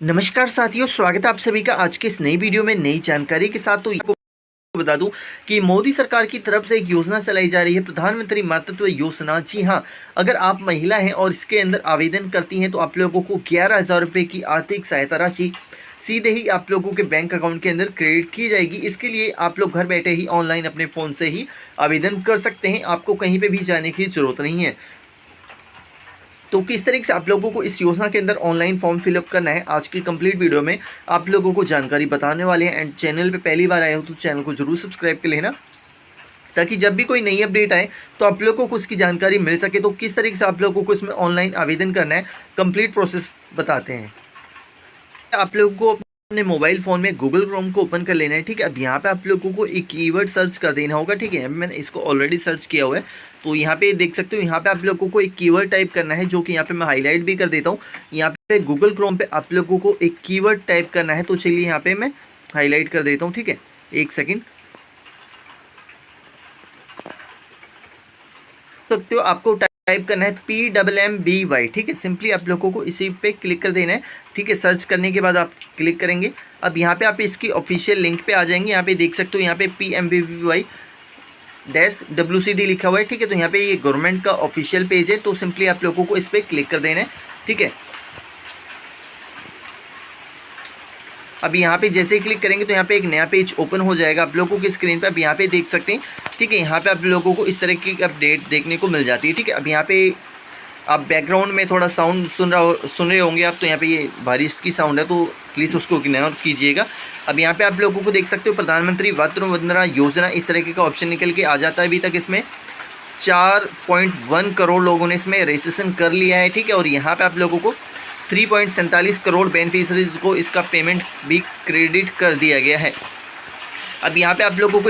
नमस्कार साथियों, स्वागत है आप सभी का आज के इस नई वीडियो में नई जानकारी के साथ। तो आपको बता दूं कि मोदी सरकार की तरफ से एक योजना चलाई जा रही है, प्रधानमंत्री मातृत्व योजना। जी हाँ, अगर आप महिला हैं और इसके अंदर आवेदन करती हैं तो आप लोगों को 11,000 रुपये की आर्थिक सहायता राशि सीधे ही आप लोगों के बैंक अकाउंट के अंदर क्रेडिट की जाएगी। इसके लिए आप लोग घर बैठे ही ऑनलाइन अपने फ़ोन से ही आवेदन कर सकते हैं, आपको कहीं पर भी जाने की ज़रूरत नहीं है। तो किस तरीके से आप लोगों को इस योजना के अंदर ऑनलाइन फॉर्म फिलअप करना है, आज की कंप्लीट वीडियो में आप लोगों को जानकारी बताने वाले हैं। एंड चैनल पे पहली बार आए हो तो चैनल को जरूर सब्सक्राइब कर लेना, ताकि जब भी कोई नई अपडेट आए तो आप लोगों को उसकी जानकारी मिल सके। तो किस तरीके से आप लोगों को इसमें ऑनलाइन आवेदन करना है, कंप्लीट प्रोसेस बताते हैं। आप लोगों को अपने मोबाइल फ़ोन में गूगल क्रोम को ओपन कर लेना है। ठीक है, अब यहाँ पे आप लोगों को एक कीवर्ड सर्च कर देना होगा। ठीक है, मैंने इसको ऑलरेडी सर्च किया हुआ है, तो यहाँ पे देख सकते हो। यहाँ पे आप लोगों को एक कीवर्ड टाइप करना है, जो कि यहाँ पे मैं हाईलाइट भी कर देता हूँ। यहाँ पे गूगल क्रोम पे आप लोगों को एक कीवर्ड टाइप करना है, तो चलिए यहाँ पे मैं हाईलाइट कर देता हूँ। ठीक है, एक सेकेंड। सकते हो, आपको टाइप करना है PMMBY। ठीक है, सिंपली आप लोगों को इसी पे क्लिक कर देना है। ठीक है, सर्च करने के बाद आप क्लिक करेंगे। अब यहाँ पे आप इसकी ऑफिशियल लिंक पे आ जाएंगे। यहाँ पे देख सकते हो, यहाँ पे PMBY -WCD लिखा हुआ है। ठीक है, तो यहाँ पे ये गवर्नमेंट का ऑफिशियल पेज है, तो सिंपली आप लोगों को इस पर क्लिक कर देना है। ठीक है, अब यहाँ पे जैसे ही क्लिक करेंगे तो यहाँ पे एक नया पेज ओपन हो जाएगा आप लोगों की स्क्रीन पे। अब यहाँ पे देख सकते हैं। ठीक है, यहाँ पे आप लोगों को इस तरह की अपडेट देखने को मिल जाती है। ठीक है, अब यहाँ पे आप बैकग्राउंड में थोड़ा साउंड सुन रहे होंगे आप, तो यहाँ पे ये बारिश की साउंड है, तो प्लीज़ उसको इग्नोर कीजिएगा। अब यहाँ पे आप लोगों को देख सकते हो, प्रधानमंत्री मातृत्व वंदना योजना इस तरीके का ऑप्शन निकल के आ जाता है। अभी तक इसमें 4.1 करोड़ लोगों ने इसमें रजिस्ट्रेशन कर लिया है। ठीक है, और यहाँ पे आप लोगों को 3.47 करोड़ बेनिफिशरीज को इसका पेमेंट भी क्रेडिट कर दिया गया है। अब यहाँ पे आप लोगों को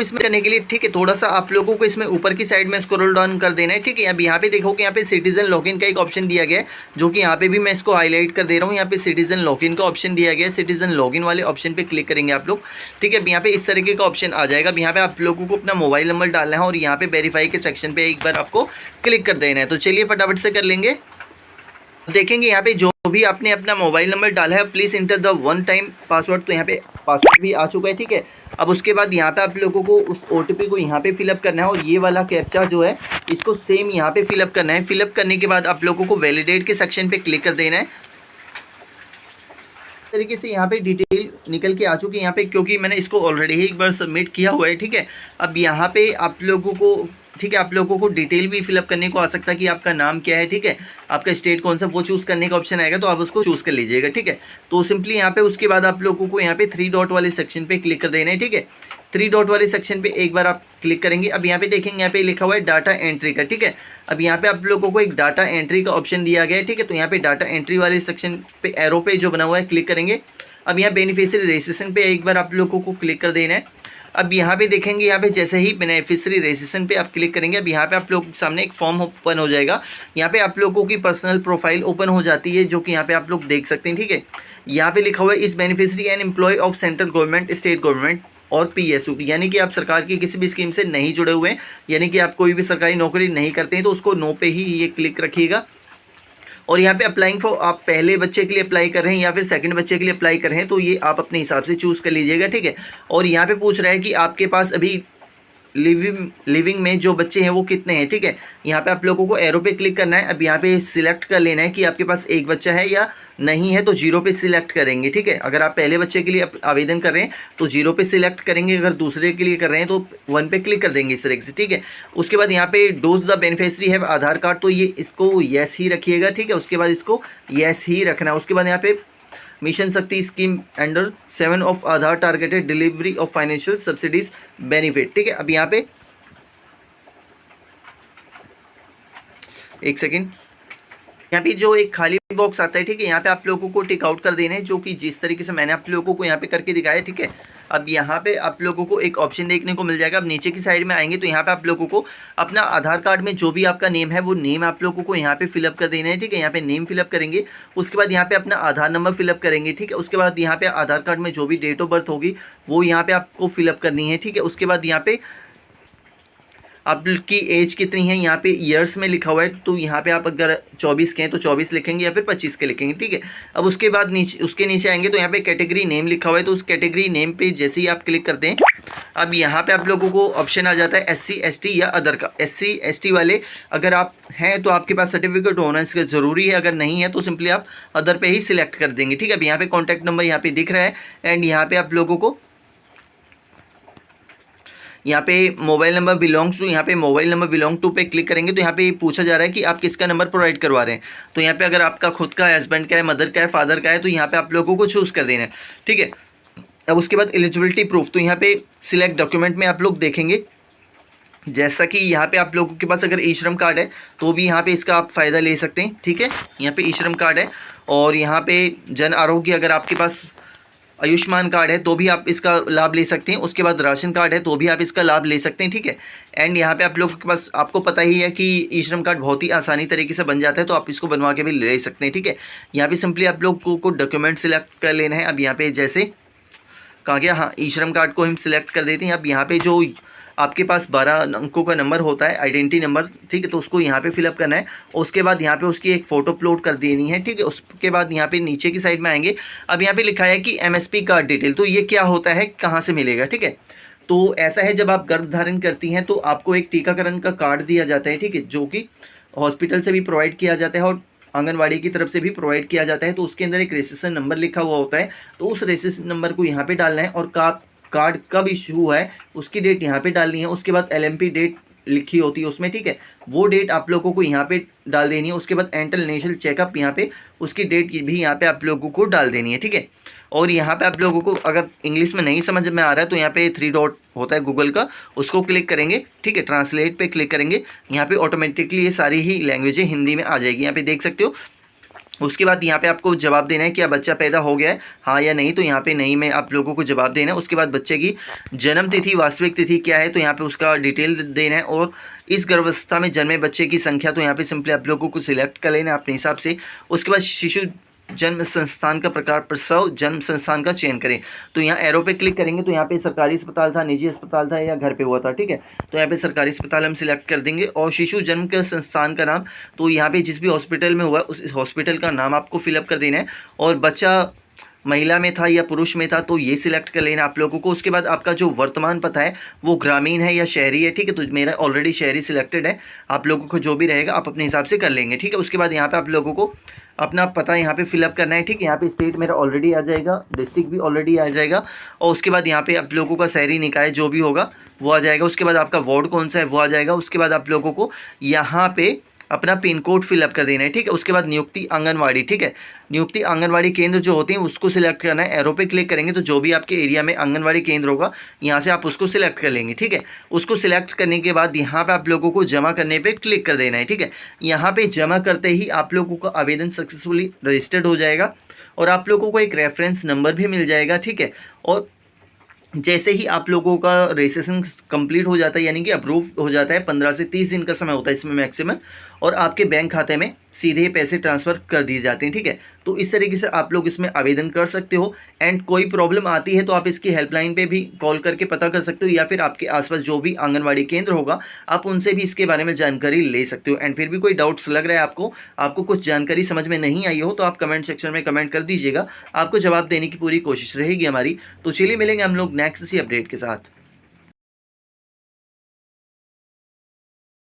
इसमें करने के लिए, ठीक है, थोड़ा सा आप लोगों को इसमें ऊपर की साइड में स्क्रॉल डाउन कर देना है। ठीक है, अब यहाँ पे देखो कि यहाँ पे सिटीजन लॉगिन का एक ऑप्शन दिया गया है, जो कि यहाँ पे भी मैं इसको हाईलाइट कर दे रहा हूँ। यहाँ पे सिटीजन लॉगिन का ऑप्शन दिया गया है। सिटीजन लॉगिन वाले ऑप्शन पे क्लिक करेंगे आप लोग। ठीक है, अब यहाँ पे इस तरीके का ऑप्शन आ जाएगा। अब यहाँ पे आप लोगों को अपना मोबाइल नंबर डालना है और यहाँ पे वेरीफाई के सेक्शन पे एक बार आपको क्लिक कर देना है। तो चलिए फटाफट से कर लेंगे। देखेंगे यहाँ पे जो भी आपने अपना मोबाइल नंबर डाला है, please enter the one time password, तो यहाँ पे पासवर्ड भी आ चुका है। ठीक है, अब उसके बाद यहाँ पे आप लोगों को उस OTP को यहाँ पे फिलअप करना है, और ये वाला कैप्चा जो है इसको सेम यहाँ पे फिलअप करना है। फिलअप करने के बाद आप लोगों को वैलिडेट के सेक्शन पे क्लिक कर देना है। तरीके से यहाँ पे डिटेल निकल के आ चुकी है यहाँ पे, क्योंकि मैंने इसको ऑलरेडी ही एक बार सबमिट किया हुआ है। ठीक है, अब यहाँ पे आप लोगों को, ठीक है, आप लोगों को डिटेल भी फिलअप करने को आ सकता है कि आपका नाम क्या है। ठीक है, आपका स्टेट कौन सा, वो चूज़ करने का ऑप्शन आएगा, तो आप उसको चूज़ कर लीजिएगा। ठीक है, तो सिंपली यहाँ पे उसके बाद आप लोगों को यहाँ पे 3 डॉट वाले सेक्शन पे क्लिक कर देना है। ठीक है, 3 डॉट वाले सेक्शन पे एक बार आप क्लिक करेंगे। अब यहाँ पे देखेंगे, यहाँ पे लिखा हुआ है डाटा एंट्री का। ठीक है, अब यहाँ पे आप लोगों को एक डाटा एंट्री का ऑप्शन दिया गया है। ठीक है, तो यहाँ पे डाटा एंट्री वाले सेक्शन पे एरो पे जो बना हुआ है क्लिक करेंगे। अब यहाँ बेनिफिशियरी रजिस्ट्रेशन पे एक बार आप लोगों को क्लिक कर देना है। अब यहाँ पे देखेंगे, यहाँ पे जैसे ही बेनिफिशियरी रजिस्ट्रेशन पे आप क्लिक करेंगे, अब यहाँ पे आप लोग सामने एक फॉर्म ओपन हो जाएगा। यहाँ पे आप लोगों की पर्सनल प्रोफाइल ओपन हो जाती है, जो कि यहाँ पे आप लोग देख सकते हैं। ठीक है, यहाँ पे लिखा हुआ है इस beneficiary and employ of central government, state government और PSU, यानी कि आप सरकार की किसी भी स्कीम से नहीं जुड़े हुए हैं, यानी कि आप कोई भी सरकारी नौकरी नहीं करते हैं, तो उसको नो पे ही ये क्लिक रखिएगा। और यहाँ पे अप्लाइंग फॉर, आप पहले बच्चे के लिए अप्लाई कर रहे हैं या फिर सेकंड बच्चे के लिए अप्लाई कर रहे हैं, तो ये आप अपने हिसाब से चूज़ कर लीजिएगा। ठीक है, और यहाँ पे पूछ रहा है कि आपके पास अभी लिविंग में जो बच्चे हैं वो कितने हैं। ठीक है, यहाँ पे आप लोगों को एरो पे क्लिक करना है। अब यहाँ पे सिलेक्ट कर लेना है कि आपके पास एक बच्चा है या नहीं है, तो 0 पे सिलेक्ट करेंगे। ठीक है, अगर आप पहले बच्चे के लिए आवेदन कर रहे हैं तो 0 पे सिलेक्ट करेंगे, अगर दूसरे के लिए कर रहे हैं तो 1 पे क्लिक कर देंगे, इस तरीके से। ठीक है, उसके बाद यहाँ पे dose the beneficiary have Aadhaar card, तो ये इसको येस ही रखिएगा। ठीक है, उसके बाद इसको येस ही रखना है। उसके बाद यहाँ पे मिशन शक्ति scheme under 7 of Aadhaar targeted delivery of financial subsidies benefit. ठीक है, अब यहाँ पे एक सेकेंड, यहाँ पे जो एक खाली बॉक्स आता है, ठीक है, यहाँ पे आप लोगों को टिक आउट कर देना है, जो कि जिस तरीके से मैंने आप लोगों को यहाँ पे करके दिखाया। ठीक है, अब यहाँ पे आप लोगों को एक ऑप्शन देखने को मिल जाएगा। अब नीचे की साइड में आएंगे तो यहाँ पे आप लोगों को अपना आधार कार्ड में जो भी आपका नेम है वो नेम आप लोगों को यहाँ पे फिलअप कर देना है। ठीक है, यहाँ पे नेम फिलअप करेंगे, उसके बाद यहाँ पे अपना आधार नंबर फिलअप करेंगे। ठीक है, उसके बाद यहाँ पे आधार कार्ड में जो भी डेट ऑफ बर्थ होगी वो यहाँ पे आपको फिलअप करनी है। ठीक है, उसके बाद यहाँ पे आपकी एज कितनी है, यहाँ पे ईयर्स में लिखा हुआ है, तो यहाँ पे आप अगर 24 के हैं तो 24 लिखेंगे या फिर 25 के लिखेंगे, ठीक है। अब उसके बाद नीचे, उसके नीचे आएंगे तो यहाँ पे कैटेगरी नेम लिखा हुआ है, तो उस कैटेगरी नेम पे जैसे ही आप क्लिक करते हैं, अब यहाँ पे आप लोगों को ऑप्शन आ जाता है SC ST या अदर का। SC ST वाले अगर आप हैं तो आपके पास सर्टिफिकेट होना इसका ज़रूरी है, अगर नहीं है तो सिंपली आप अदर पे ही सिलेक्ट कर देंगे, ठीक है। अब यहाँ पे कॉन्टैक्ट नंबर यहाँ पे दिख रहा है, एंड यहाँ पे आप लोगों को यहाँ पे मोबाइल नंबर बिलोंग्स टू, यहाँ पे मोबाइल नंबर बिलोंग टू पे क्लिक करेंगे तो यहाँ पे पूछा जा रहा है कि आप किसका नंबर प्रोवाइड करवा रहे हैं। तो यहाँ पे अगर आपका खुद का है, हस्बैंड का है, मदर का है, फादर का है, तो यहाँ पे आप लोगों को चूज़ कर देना है, ठीक है। अब उसके बाद एलिजिबिलिटी प्रूफ, तो यहाँ पे सिलेक्ट डॉक्यूमेंट में आप लोग देखेंगे, जैसा कि यहाँ पे आप लोगों के पास अगर ई श्रम कार्ड है तो भी यहाँ पे इसका आप फ़ायदा ले सकते हैं, ठीक है। यहाँ पे ई श्रम कार्ड है, और यहाँ पे जन आरोग्य, अगर आपके पास आयुष्मान कार्ड है तो भी आप इसका लाभ ले सकते हैं। उसके बाद राशन कार्ड है तो भी आप इसका लाभ ले सकते हैं, ठीक है। एंड यहाँ पे आप लोगों के पास, आपको पता ही है कि ई श्रम कार्ड बहुत ही आसानी तरीके से बन जाता है, तो आप इसको बनवा के भी ले सकते हैं, ठीक है। यहाँ पे सिंपली आप लोगों को डॉक्यूमेंट सिलेक्ट कर लेना है। अब यहाँ पे जैसे कहा गया, हाँ, ई श्रम कार्ड को हम सिलेक्ट कर देते हैं। अब यहाँ पे जो आपके पास 12 अंकों का नंबर होता है, आइडेंटिटी नंबर, ठीक है, तो उसको यहाँ पे फिलअप करना है। और उसके बाद यहाँ पे उसकी एक फ़ोटो अपलोड कर देनी है, ठीक है। उसके बाद यहाँ पे नीचे की साइड में आएंगे, अब यहाँ पे लिखा है कि MSP कार्ड डिटेल, तो ये क्या होता है, कहाँ से मिलेगा, ठीक है। तो ऐसा है, जब आप गर्भ धारण करती हैं तो आपको एक टीकाकरण का कार्ड दिया जाता है, ठीक है, जो कि हॉस्पिटल से भी प्रोवाइड किया जाता है और आंगनवाड़ी की तरफ से भी प्रोवाइड किया जाता है। तो उसके अंदर एक रजिस्ट्रेशन नंबर लिखा हुआ होता है, तो उस रजिस्ट्रेशन नंबर को यहाँ पे डालना है, और कार्ड कब इशू हुआ है उसकी डेट यहाँ पे डालनी है। उसके बाद LMP डेट लिखी होती है उसमें, ठीक है, वो डेट आप लोगों को यहाँ पे डाल देनी है। उसके बाद एंटल नेशनल चेकअप, यहाँ पे उसकी डेट भी यहाँ पे आप लोगों को डाल देनी है, ठीक है। और यहाँ पे आप लोगों को अगर इंग्लिश में नहीं समझ में आ रहा है तो यहाँ पे 3 डॉट होता है गूगल का, उसको क्लिक करेंगे, ठीक है, ट्रांसलेट पे क्लिक करेंगे, यहाँ पे ऑटोमेटिकली ये सारी ही लैंग्वेजें हिंदी में आ जाएगी, यहाँ पे देख सकते हो। उसके बाद यहाँ पे आपको जवाब देना है कि बच्चा पैदा हो गया है, हाँ या नहीं, तो यहाँ पे नहीं में आप लोगों को जवाब देना है। उसके बाद बच्चे की जन्म तिथि, वास्तविक तिथि क्या है, तो यहाँ पे उसका डिटेल देना है। और इस गर्भावस्था में जन्मे बच्चे की संख्या, तो यहाँ पे सिंपली आप लोगों को सिलेक्ट कर लेना है अपने हिसाब से। उसके बाद शिशु जन्म संस्थान का प्रकार, प्रसव जन्म संस्थान का चयन करें, तो यहाँ एरो पे क्लिक करेंगे तो यहाँ पे सरकारी अस्पताल था, निजी अस्पताल था, या घर पे हुआ था, ठीक है। तो यहाँ पे सरकारी अस्पताल हम सिलेक्ट कर देंगे। और शिशु जन्म के संस्थान का नाम, तो यहाँ पे जिस भी हॉस्पिटल में हुआ उस हॉस्पिटल का नाम आपको फिलअप कर देना है। और बच्चा महिला में था या पुरुष में था तो ये सिलेक्ट कर लेना आप लोगों को। उसके बाद आपका जो वर्तमान पता है वो ग्रामीण है या शहरी है, ठीक है, तो मेरा ऑलरेडी शहरी सिलेक्टेड है, आप लोगों को जो भी रहेगा आप अपने हिसाब से कर लेंगे, ठीक है। उसके बाद यहाँ पे आप लोगों को अपना पता यहाँ पे फिलअप करना है, ठीक है। यहाँ पे स्टेट मेरा ऑलरेडी आ जाएगा, डिस्ट्रिक्ट भी ऑलरेडी आ जाएगा, और उसके बाद यहाँ पे आप लोगों का शहरी निकाय जो भी होगा वो आ जाएगा। उसके बाद आपका वार्ड कौन सा है वो आ जाएगा। उसके बाद आप लोगों को यहाँ पे अपना पिन कोड फिलअप कर देना है, ठीक है। उसके बाद नियुक्ति आंगनवाड़ी, ठीक है, नियुक्ति आंगनवाड़ी केंद्र जो होते हैं उसको सिलेक्ट करना है। एरो पे क्लिक करेंगे तो जो भी आपके एरिया में आंगनवाड़ी केंद्र होगा यहाँ से आप उसको सिलेक्ट कर लेंगे, ठीक है। उसको सिलेक्ट करने के बाद यहाँ पे आप लोगों को जमा करने पे क्लिक कर देना है, ठीक है। यहाँ पे जमा करते ही आप लोगों का आवेदन सक्सेसफुली रजिस्टर्ड हो जाएगा और आप लोगों को एक रेफरेंस नंबर भी मिल जाएगा, ठीक है। और जैसे ही आप लोगों का रजिस्ट्रेशन कंप्लीट हो जाता है, यानी कि अप्रूव हो जाता है, 15 से 30 दिन का समय होता है इसमें मैक्सिमम, और आपके बैंक खाते में सीधे पैसे ट्रांसफ़र कर दिए जाते हैं, ठीक है। तो इस तरीके से आप लोग इसमें आवेदन कर सकते हो। एंड कोई प्रॉब्लम आती है तो आप इसकी हेल्पलाइन पे भी कॉल करके पता कर सकते हो, या फिर आपके आसपास जो भी आंगनवाड़ी केंद्र होगा आप उनसे भी इसके बारे में जानकारी ले सकते हो। एंड फिर भी कोई डाउट्स लग रहा है आपको कुछ जानकारी समझ में नहीं आई हो तो आप कमेंट सेक्शन में कमेंट कर दीजिएगा, आपको जवाब देने की पूरी कोशिश रहेगी हमारी। तो चलिए मिलेंगे हम लोग नेक्स्ट इसी अपडेट के साथ।